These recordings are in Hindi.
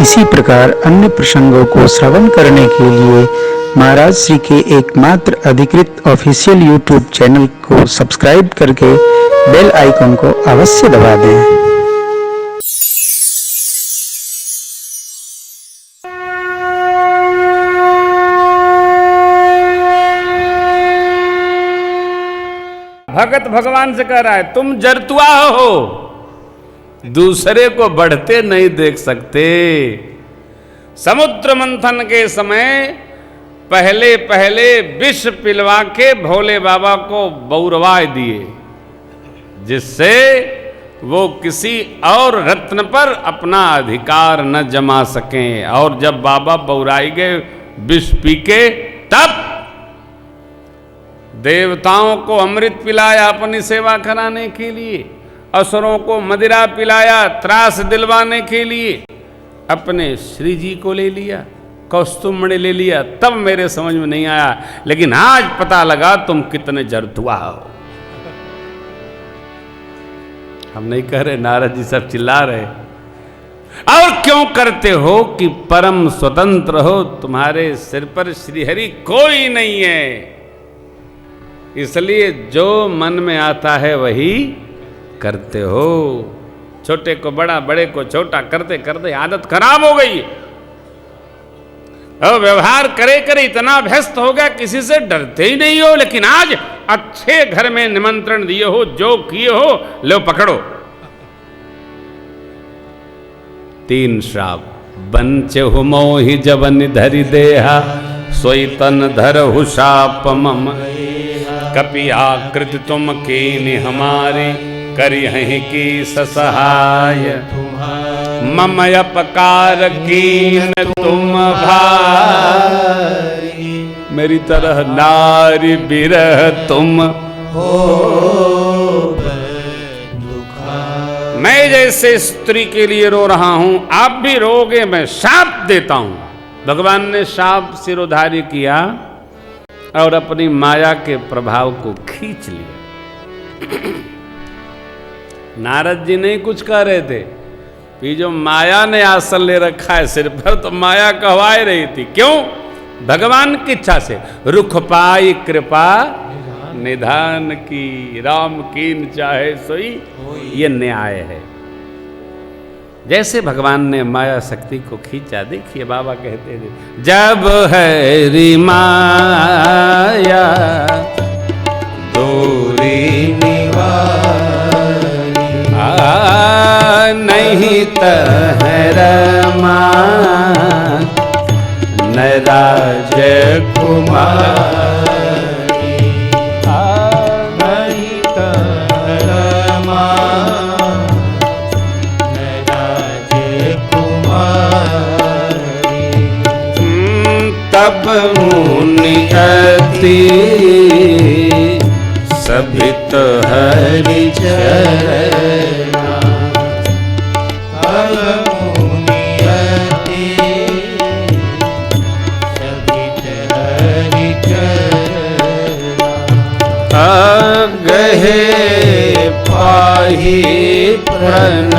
इसी प्रकार अन्य प्रसंगों को श्रवण करने के लिए महाराज श्री के एकमात्र अधिकृत ऑफिशियल यूट्यूब चैनल को सब्सक्राइब करके बेल आइकन को अवश्य दबा दें। भगत भगवान से कह रहा है, तुम जरतुआ हो, दूसरे को बढ़ते नहीं देख सकते। समुद्र मंथन के समय पहले पहले विष पिलवा के भोले बाबा को बौरवा दिए, जिससे वो किसी और रत्न पर अपना अधिकार न जमा सकें। और जब बाबा बौराई गए विष पी के, तब देवताओं को अमृत पिलाया अपनी सेवा कराने के लिए, असुरों को मदिरा पिलाया त्रास दिलवाने के लिए, अपने श्री जी को ले लिया, कौस्तुभमणि ले लिया। तब मेरे समझ में नहीं आया, लेकिन आज पता लगा तुम कितने जरतुआ हो। हम नहीं कह रहे, नारद जी सब चिल्ला रहे। और क्यों करते हो कि परम स्वतंत्र हो, तुम्हारे सिर पर श्रीहरि कोई नहीं है, इसलिए जो मन में आता है वही करते हो। छोटे को बड़ा, बड़े को छोटा करते करते आदत खराब हो गई। और व्यवहार करे करे इतना व्यस्त हो गया, किसी से डरते ही नहीं हो। लेकिन आज अच्छे घर में निमंत्रण दिए हो, जो किए हो, लो पकड़ो। 3 श्राप। बंचहु मोहि जवन धरि देहा, सोई तन धरहु शाप मम। कपि आकृति तुम कीन्हि हमारी, करिहहि की ससहाय। मम अपकार कीन तुम भाई, मेरी तरह नारी बिरह तुम हो। मैं जैसे स्त्री के लिए रो रहा हूं, आप भी रोगे, मैं शाप देता हूं। भगवान ने शाप सिरोधार्य किया और अपनी माया के प्रभाव को खींच लिया। नारद जी नहीं कुछ कह रहे थे, कि जो माया ने आसन ले रखा है सिर पर, तो माया कहवाए रही थी। क्यों? भगवान की इच्छा से। रुख पाई कृपा निधान की, राम कीन चाहे सोई, ये न्याय है। जैसे भगवान ने माया शक्ति को खींचा, देखिए बाबा कहते थे, जब है री माया दूरी निवारी, नहीं तहरमा न राज कुमार। तब मुनि अति सभित हरि चरणा, तब मुनि अति सभित हरि चरणा। अगहे पाहि प्रण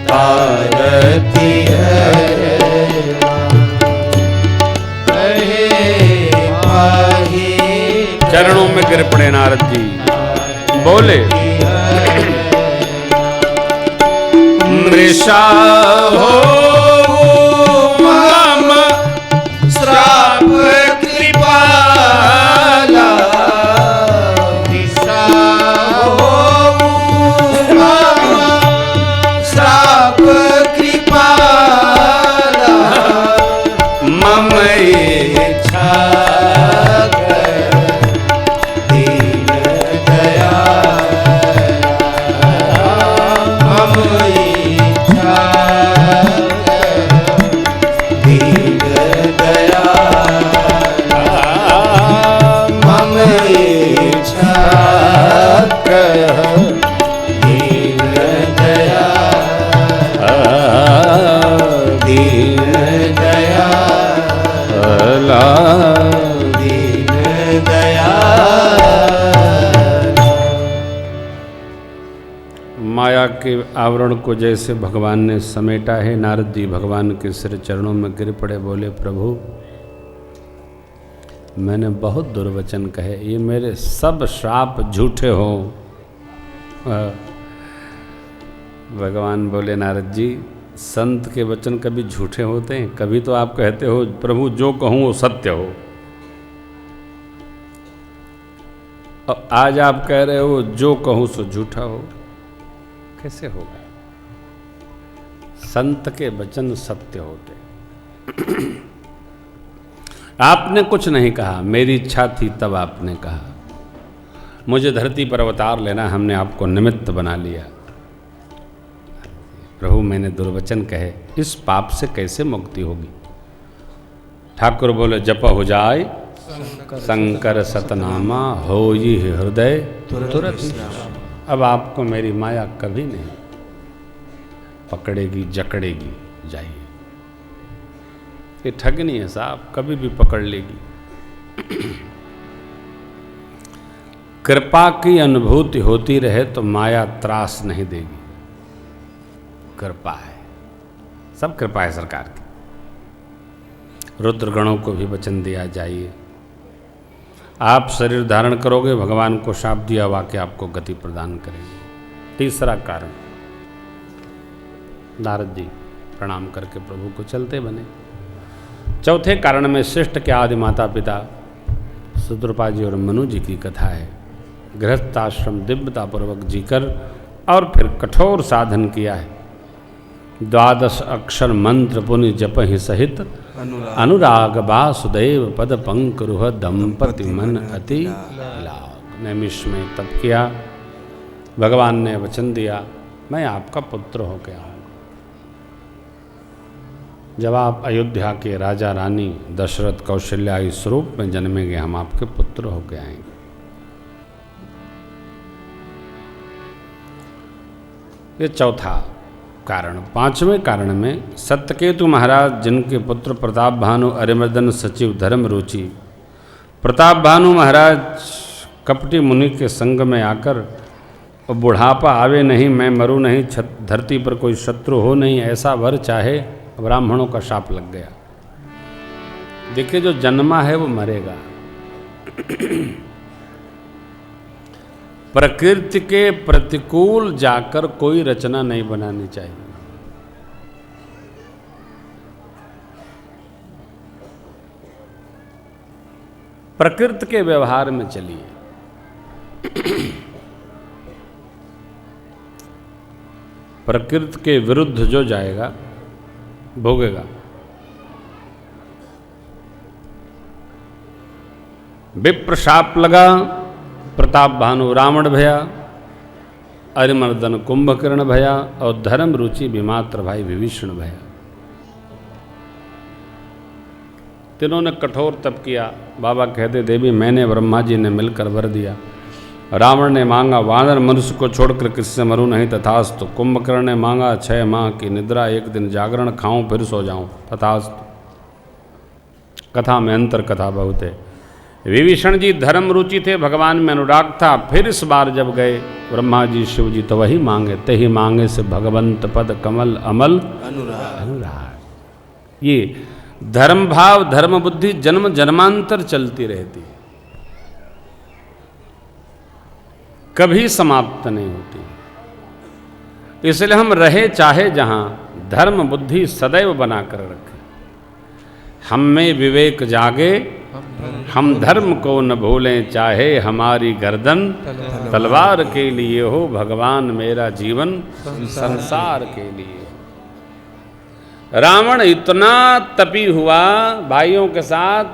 पारती चरणों में गिर पड़े नारद जी, बोले मृषा हो मम श्राप कृपाला, मृषा हो मम श्राप कृपाला, मम इच्छा आवरण को जैसे भगवान ने समेटा है, नारद जी भगवान के सिर चरणों में गिर पड़े, बोले प्रभु मैंने बहुत दुर्वचन कहे, ये मेरे सब श्राप झूठे हो। भगवान बोले नारद जी संत के वचन कभी झूठे होते हैं? कभी तो आप कहते हो प्रभु जो कहूँ वो सत्य हो, और आज आप कह रहे हो जो कहूँ सो झूठा हो, कैसे होगा? संत के वचन सत्य होते। आपने कुछ नहीं कहा, मेरी इच्छा थी तब आपने कहा, मुझे धरती पर अवतार लेना, हमने आपको निमित्त बना लिया। प्रभु मैंने दुर्वचन कहे, इस पाप से कैसे मुक्ति होगी? ठाकुर बोले जप हो जाए शंकर सतनामा, हो ही हृदय तुरत। अब आपको मेरी माया कभी नहीं पकड़ेगी, जकड़ेगी। जाइए, ये ठगनी है साहब, कभी भी पकड़ लेगी। कृपा की अनुभूति होती रहे तो माया त्रास नहीं देगी। कृपा है, सब कृपा है सरकार की। रुद्रगणों को भी वचन दिया, जाइए आप शरीर धारण करोगे, भगवान को शाप दिया वाक्य आपको गति प्रदान करेंगे। तीसरा कारण, नारद जी प्रणाम करके प्रभु को चलते बने। चौथे कारण में श्रेष्ठ के आदि माता पिता शत्रुपा जी और मनु जी की कथा है। गृहस्थाश्रम दिव्यतापूर्वक जीकर और फिर कठोर साधन किया है। 12 अक्षर मंत्र पुनि जप ही सहित अनुराग वासुदेव पद पंकरुह दंपति मन अति लाग। नैमिष में तप किया, भगवान ने वचन दिया मैं आपका पुत्र हो गया हूँ। जब आप अयोध्या के राजा रानी दशरथ कौशल्या इस रूप में जन्मेंगे, हम आपके पुत्र हो के आएंगे। ये चौथा कारण। पांचवें कारण में सत्यकेतु महाराज, जिनके पुत्र प्रताप भानु अरिमर्दन सचिव धर्म रुचि, प्रताप भानु महाराज कपटी मुनि के संग में आकर, बुढ़ापा आवे नहीं, मैं मरूं नहीं, धरती पर कोई शत्रु हो नहीं, ऐसा वर चाहे, ब्राह्मणों का शाप लग गया। देखिए जो जन्मा है वो मरेगा। प्रकृति के प्रतिकूल जाकर कोई रचना नहीं बनानी चाहिए। प्रकृति के व्यवहार में चलिए। प्रकृति के विरुद्ध जो जाएगा भोगेगा। विप्र शाप लगा, प्रताप भानु रावण भया, अरिमर्दन कुंभकर्ण भया और धर्म रुचि विमात्र भाई विभीषण भया। तीनों ने कठोर तप किया। बाबा कहते देवी मैंने ब्रह्मा जी ने मिलकर वर दिया। रावण ने मांगा वानर मनुष्य को छोड़कर किससे मरूं नहीं, तथास्तु। कुंभकर्ण ने मांगा 6 माह की निद्रा, 1 दिन जागरण, खाऊं फिर सो जाऊं, तथास्तु। कथा में अंतर कथा बहुत है। विभीषण जी धर्म रुचि थे, भगवान में अनुराग था। फिर इस बार जब गए ब्रह्मा जी शिव जी तो वही मांगे, ते मांगे से भगवंत पद कमल अमल अनुराग। ये धर्म भाव धर्म बुद्धि जन्म जन्मांतर चलती रहती है, कभी समाप्त नहीं होती। इसलिए हम रहे चाहे जहां, धर्म बुद्धि सदैव बनाकर रखें। हम में विवेक जागे, हम धर्म को न भूलें, चाहे हमारी गर्दन तलवार के लिए हो, भगवान मेरा जीवन संसार के लिए। रावण इतना तपी हुआ भाइयों के साथ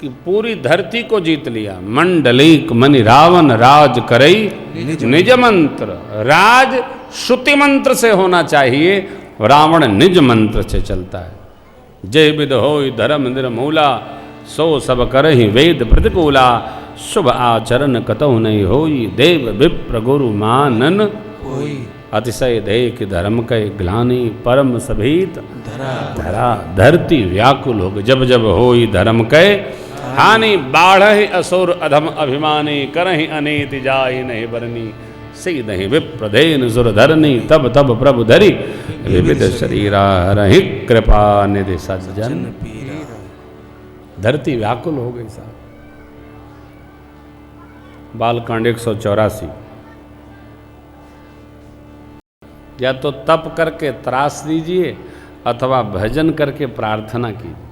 कि पूरी धरती को जीत लिया। मंडलीक मनि रावण राज करई निज मंत्र। राज श्रुति मंत्र से होना चाहिए, रावण निज मंत्र से चलता है। जय विद होय धर्म निर्मूला, सो सब करहि वेद प्रतिकूला। शुभ आचरण कतहु नहीं होई, देव विप्र गुरु मानन होई। अतिशय देख धर्म के ग्लानि, परम सभीत धरा। धरती व्याकुल हो गई जब जब होई धर्म के हानि। बाढ़हि असुर अधम अभिमानी, करहि अनीति जाहि नहीं बरनी। सीधहि विप्रधेन सुरधरनी तब तब प्रभु धरी विविध शरीरा रही कृपा निधि सज्जन। धरती व्याकुल हो गई साहब। बालकांड 184। या तो तप करके त्रास दीजिए अथवा भजन करके प्रार्थना कीजिए।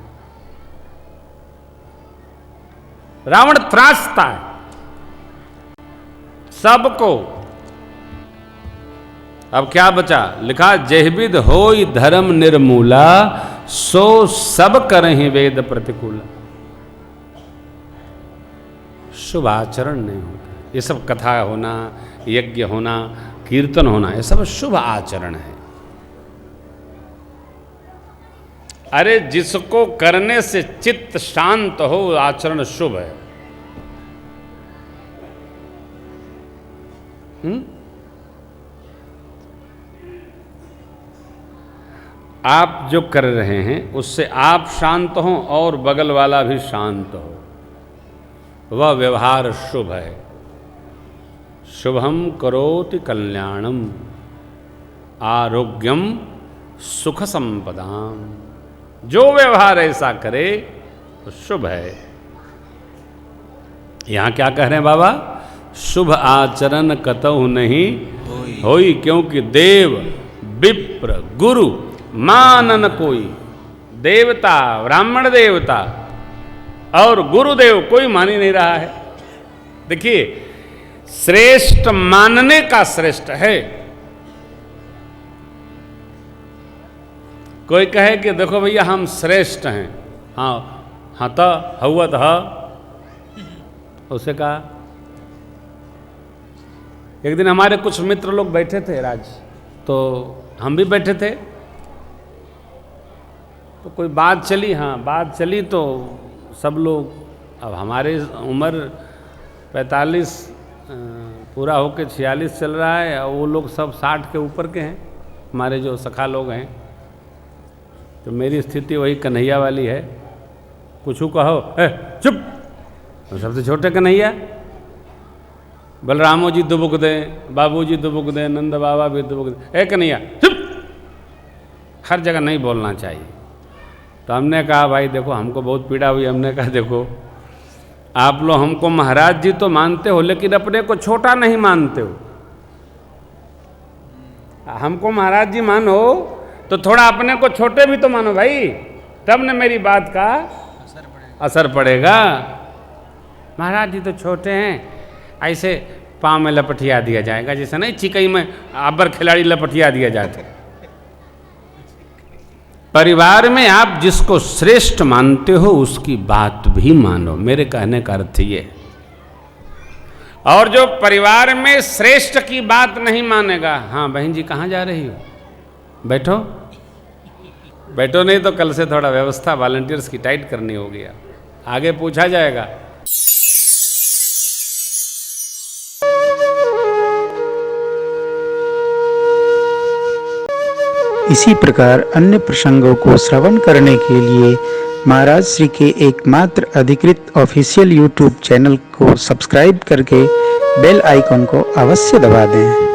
रावण त्रासता है सबको। अब क्या बचा? लिखा जेहबिद होई धर्म निर्मूला सो सब करहि वेद प्रतिकूला। शुभ आचरण नहीं होता। ये सब कथा होना, यज्ञ होना, कीर्तन होना, ये सब शुभ आचरण है। अरे जिसको करने से चित्त शांत हो आचरण शुभ है। आप जो कर रहे हैं उससे आप शांत हो और बगल वाला भी शांत हो, वह व्यवहार शुभ है। शुभम करोति कल्याणम आरोग्यम सुख संपदाम। जो व्यवहार ऐसा करे तो शुभ है। यहां क्या कह रहे हैं बाबा? शुभ आचरण कतहु नहीं होई, क्योंकि देव विप्र गुरु मानन कोई। देवता, ब्राह्मण देवता और गुरुदेव कोई मान ही नहीं रहा है। देखिए, श्रेष्ठ मानने का श्रेष्ठ है। कोई कहे कि देखो भैया हम श्रेष्ठ हैं, हाँ तो हवत ह, उसे कहा। एक दिन हमारे कुछ मित्र लोग बैठे थे राज, तो हम भी बैठे थे, तो कोई बात चली। हाँ बात चली तो सब लोग, अब हमारे उम्र 45 पूरा होके 46 चल रहा है, और वो लोग सब 60 के ऊपर के हैं, हमारे जो सखा लोग हैं। तो मेरी स्थिति वही कन्हैया वाली है। कुछ कहो चुप, तो सबसे छोटे कन्हैया। बलरामो जी दुबुक दें, बाबू जी दुबुक दें, नंद बाबा भी दुबुक दें, कन्हैया चुप। हर जगह नहीं बोलना चाहिए। तो हमने कहा भाई देखो हमको बहुत पीड़ा हुई। हमने कहा देखो आप लोग हमको महाराज जी तो मानते हो, लेकिन अपने को छोटा नहीं मानते हो। हमको महाराज जी मानो तो थोड़ा अपने को छोटे भी तो मानो भाई, तब न मेरी बात का असर पड़ेगा। महाराज जी तो छोटे हैं, ऐसे पाँव में लपटिया दिया जाएगा, जैसे नहीं चिकई में अब्बर खिलाड़ी लपटिया दिया जाते। परिवार में आप जिसको श्रेष्ठ मानते हो उसकी बात भी मानो, मेरे कहने का अर्थ ये। और जो परिवार में श्रेष्ठ की बात नहीं मानेगा, हाँ बहन जी कहाँ जा रही हो, बैठो बैठो, नहीं तो कल से थोड़ा व्यवस्था वॉलंटियर्स की टाइट करनी होगी। आगे पूछा जाएगा। इसी प्रकार अन्य प्रसंगों को श्रवण करने के लिए महाराज श्री के एकमात्र अधिकृत ऑफिशियल यूट्यूब चैनल को सब्सक्राइब करके बेल आइकन को अवश्य दबा दें।